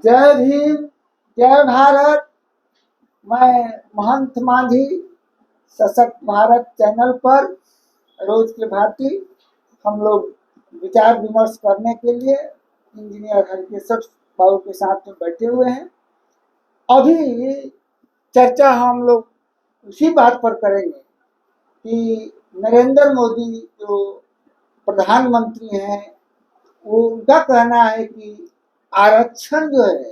जय भीम, जय भारत। मैं महंत मांझी सशक्त भारत चैनल पर रोज की भांति हम लोग विचार विमर्श करने के लिए इंजीनियर हरकेशव बाबू के साथ में बैठे हुए हैं। अभी चर्चा हम लोग उसी बात पर करेंगे कि नरेंद्र मोदी जो प्रधानमंत्री हैं, वो उनका कहना है कि आरक्षण जो है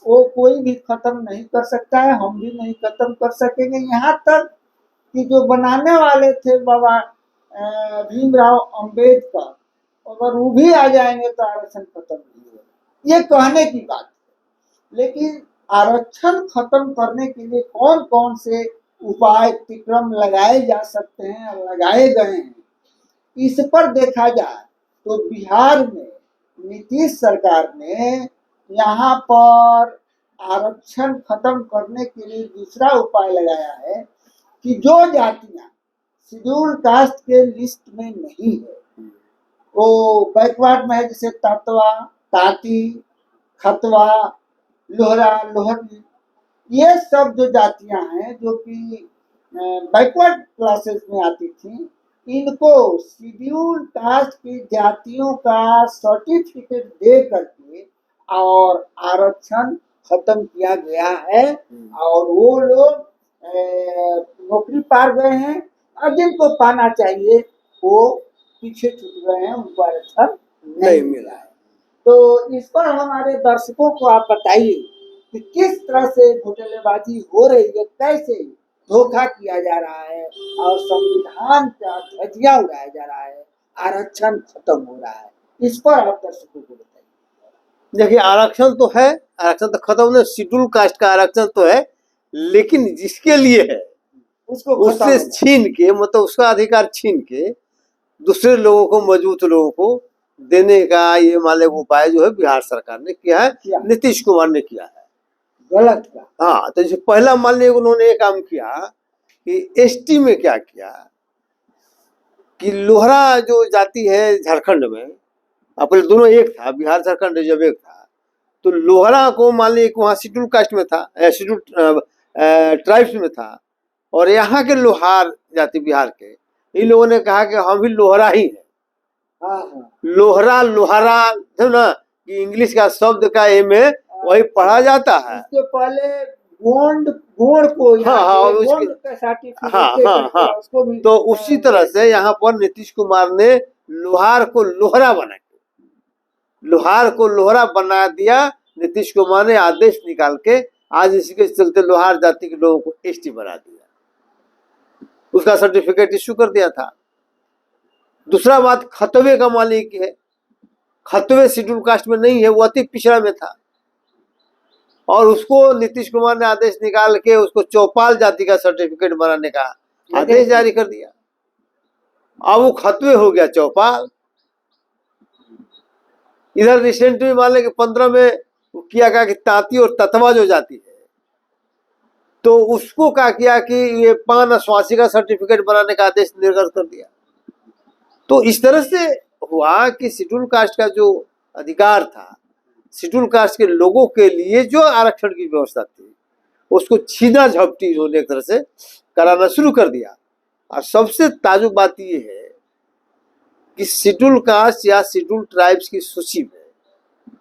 वो कोई भी खत्म नहीं कर सकता है, हम भी नहीं खत्म कर सकेंगे। यहाँ तक कि जो बनाने वाले थे बाबा भीमराव अंबेडकर, अगर वो भी आ जाएंगे तो आरक्षण खत्म नहीं होगा, ये कहने की बात है। लेकिन आरक्षण खत्म करने के लिए कौन कौन से उपाय तिक्रम लगाए जा सकते हैं, लगाए गए हैं, इस पर देखा जाए तो बिहार में नीतीश सरकार ने यहाँ पर आरक्षण खत्म करने के लिए दूसरा उपाय लगाया है कि जो जातियां शेड्यूल कास्ट के लिस्ट में नहीं है, वो बैकवर्ड में है, जैसे ततवा, ताती, खतवा, लोहरा, लोहरी, ये सब जो जातियां हैं जो कि बैकवर्ड क्लासेस में आती थी, इनको शेड्यूल कास्ट की जातियों का सर्टिफिकेट दे करके और आरक्षण खत्म किया गया है। और वो लोग नौकरी पा गए हैं, और जिनको पाना चाहिए वो पीछे छूट गए हैं, उनको आरक्षण नहीं मिला है। तो इस पर हमारे दर्शकों को आप बताइए कि किस तरह से घोटालेबाजी हो रही है, कैसे धोखा किया जा रहा है और संविधान का धज्जियां उड़ाया जा रहा है, आरक्षण खत्म हो रहा है। इस पर आप दर्शकों को बताइए। देखिए, आरक्षण तो है, आरक्षण तो खत्म नहीं, शेड्यूल कास्ट का आरक्षण तो है, लेकिन जिसके लिए है उससे छीन के, मतलब उसका अधिकार छीन के दूसरे लोगों को, मजबूत लोगों को देने का ये मालिक उपाय जो है बिहार सरकार ने किया है, नीतीश कुमार ने किया है गलत का। हाँ, तो जैसे पहला मान लीजिए उन्होंने एक काम किया कि एसटी में क्या किया कि लोहरा जो जाति है झारखंड में, अपने दोनों एक था, बिहार झारखंड जब एक था, तो लोहरा को मान लीजिए वहाँ शेड्यूल कास्ट में था, शेड्यूल ट्राइब्स में था, और यहाँ के लोहार जाति बिहार के, इन लोगों ने कहा कि हम भी लोहरा ही है। लोहरा, लोहारा है ना, कि इंग्लिश का शब्द का ए में वही पढ़ा जाता है। इसके पहले गोंड को तो उसी तरह से यहाँ पर नीतीश कुमार ने लोहार को लोहरा बना, लोहार को लोहरा बना दिया। नीतीश कुमार ने आदेश निकाल के आज इसके चलते लोहार जाति के लोगों को एसटी बना दिया, उसका सर्टिफिकेट इश्यू कर दिया था। दूसरा बात, खतवे का मालिक है, खतवे शेड्यूल कास्ट में नहीं है, वो अति पिछड़ा में था, और उसको नीतीश कुमार ने आदेश निकाल के उसको चौपाल जाति का सर्टिफिकेट बनाने का आदेश जारी कर दिया। अब वो खतवे हो गया चौपाल। इधर रिसेंट में मान लें कि 15 में किया गया कि तांती और ततवा जो जाति है, तो उसको क्या किया कि ये पान स्वासी का सर्टिफिकेट बनाने का आदेश निर्गत कर दिया। तो इस तरह से हुआ कि शेड्यूल कास्ट का जो अधिकार था, शेड्यूल कास्ट के लोगों के लिए जो आरक्षण की व्यवस्था थी, उसको छीना झपटी इन्होंने एक तरह से कराना शुरू कर दिया। और सबसे ताजुब बात ये है कि शेड्यूल कास्ट या शेड्यूल ट्राइब्स की सूची में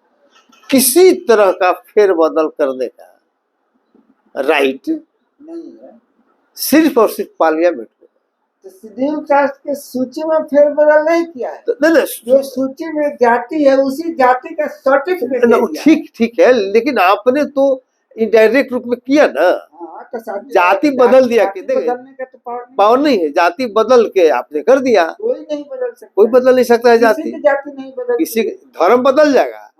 किसी तरह का फेरबदल करने का राइट नहीं है, सिर्फ और सिर्फ पार्लियामेंट में। तो शेड्यूल कास्ट के सूची में फेरबदल नहीं किया है, नहीं, जो सूची में जाति है उसी जाति का सर्टिफिकेट ठीक है, लेकिन आपने तो इनडायरेक्ट रूप में किया ना। जाति बदल दिया कि बदलने का तो पावर नहीं है, जाति बदल के आपने कर दिया। कोई नहीं बदल सकता, कोई बदल नहीं सकता है जाति नहीं बदल, किसी धर्म बदल जाएगा,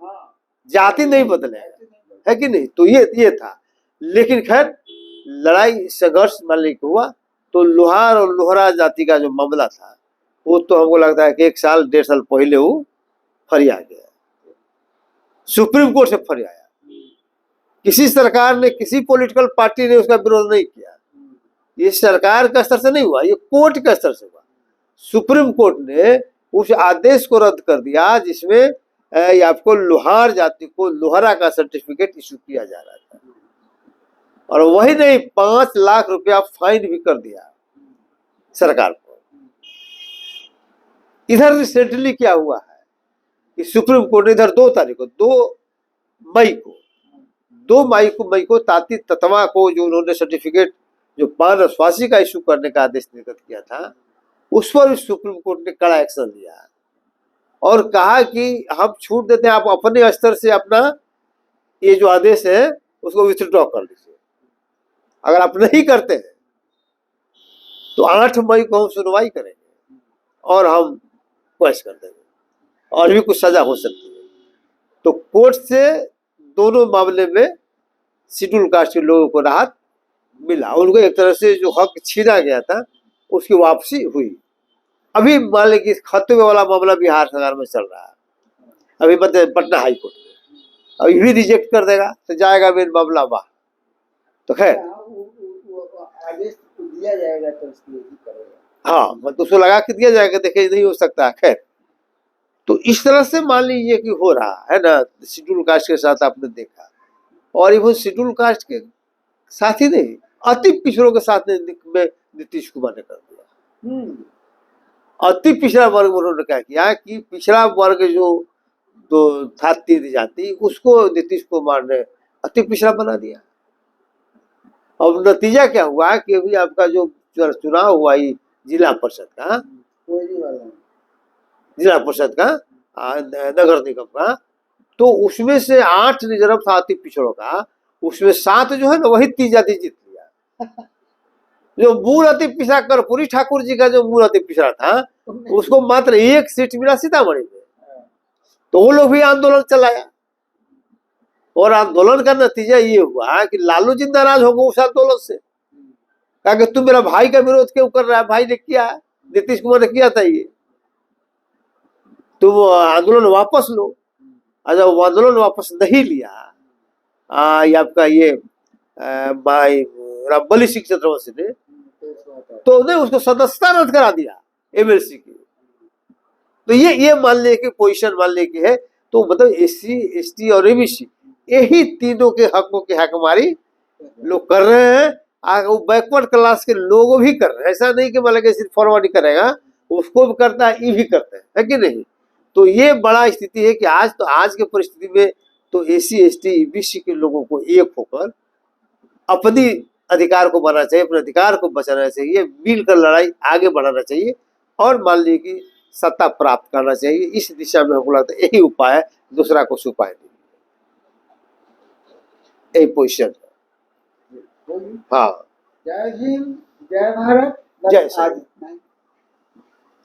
जाति नहीं बदलेगा, है कि नहीं। तो ये था। लेकिन खैर लड़ाई संघर्ष मालिक हुआ, तो लोहार और लोहरा जाति का जो मामला था वो तो हमको लगता है कि 1 साल 1.5 साल पहले वो फरिया गया, सुप्रीम कोर्ट से फरियाया। किसी सरकार ने, किसी पॉलिटिकल पार्टी ने उसका विरोध नहीं किया। ये सरकार का स्तर से नहीं हुआ, ये कोर्ट का स्तर से हुआ। सुप्रीम कोर्ट ने उस आदेश को रद्द कर दिया जिसमें ये आपको लोहार जाति को लोहरा का सर्टिफिकेट इशू किया जा रहा था। और वही नहीं, 5 लाख रुपया फाइन भी कर दिया सरकार को। इधर रिसेंटली क्या हुआ है कि सुप्रीम कोर्ट ने इधर 2 मई को ताती ततवा को जो उन्होंने सर्टिफिकेट जो पान स्वासी का इशू करने का आदेश निर्गत किया था, उस पर सुप्रीम कोर्ट ने कड़ा एक्शन लिया और कहा कि हम छूट देते हैं, आप अपने स्तर से अपना ये जो आदेश है उसको विथड्रॉ कर लीजिए। अगर आप नहीं करते हैं तो 8 मई को हम सुनवाई करेंगे और हम क्वेश्चन कर देंगे और भी कुछ सजा हो सकती है। तो कोर्ट से दोनों मामले में शेड्यूल कास्ट के लोगों को राहत मिला, उनको एक तरह से जो हक छीना गया था उसकी वापसी हुई। अभी मान लें कि खतवे वाला मामला बिहार सरकार में चल रहा है, अभी पटना हाई कोर्ट में, अभी भी रिजेक्ट कर देगा तो जाएगा मेन मामला वहाँ। तो खैर आदेश दिया जाएगा तो उसके लिए करेगा। हाँ, मतलब उसको लगा के दिया जाएगा, देखे नहीं हो सकता। खैर, तो इस तरह से मान लीजिए कि हो रहा है ना, शेड्यूल कास्ट के साथ आपने देखा, और इवन शेड्यूल कास्ट के साथ ही नहीं, अति पिछड़ों के साथ में नीतीश कुमार ने कर दिया। अति पिछड़ा वर्ग उन्होंने क्या किया कि पिछड़ा वर्ग जो था 3 जाति, उसको नीतीश कुमार ने अति पिछड़ा बना दिया। अब नतीजा क्या हुआ कि अभी आपका जो चुनाव हुआ जिला परिषद का, नगर निगम का, तो उसमें से 8 रिजर्व था अति पिछड़ों का, उसमें 7 जो है ना वही 3 जाति जीत लिया। जो मूल अति पिछड़ा कर्पूरी ठाकुर जी का जो मूल अति पिछड़ा था उसको मात्र 1 सीट मिला सीतामढ़ी में, तो वो लोग भी आंदोलन चलाया और आंदोलन का नतीजा ये हुआ कि लालू जी नाराज हो गए उस आंदोलन से, कहा कि तुम मेरा भाई का विरोध क्यों कर रहा है, भाई ने किया, नीतीश कुमार ने किया था, ये तुम आंदोलन वापस लो। अच्छा, वो आंदोलन वापस नहीं लिया, ये आपका ये रामबली सिंह चंद्रवंशी ने, तो उन्हें उसको सदस्यता रद्द करा दिया एमएलसी की। तो ये मान ले कि पोजीशन मान ले की है, तो मतलब एससी एसटी और एबीसी यही तीनों के हकों की हकमारी लोग कर रहे हैं। वो बैकवर्ड क्लास के लोग भी कर रहे हैं, ऐसा नहीं कि मतलब कि सिर्फ फॉरवर्ड ही करेगा, उसको भी करता है, ये भी करते हैं, है कि नहीं। तो ये बड़ा स्थिति है कि आज के परिस्थिति में तो एससी एसटी ईबीसी के लोगों को एक होकर अपनी अधिकार को बनाना चाहिए, अपने अधिकार को बचाना चाहिए, मिलकर लड़ाई आगे बढ़ाना चाहिए और मान लीजिए कि सत्ता प्राप्त करना चाहिए। इस दिशा में हमको लगता है यही उपाय है, दूसरा कुछ उपाय नहीं, यही पोजिशन है। हाँ, जय हिंद, जय भारत, जय श्री राम।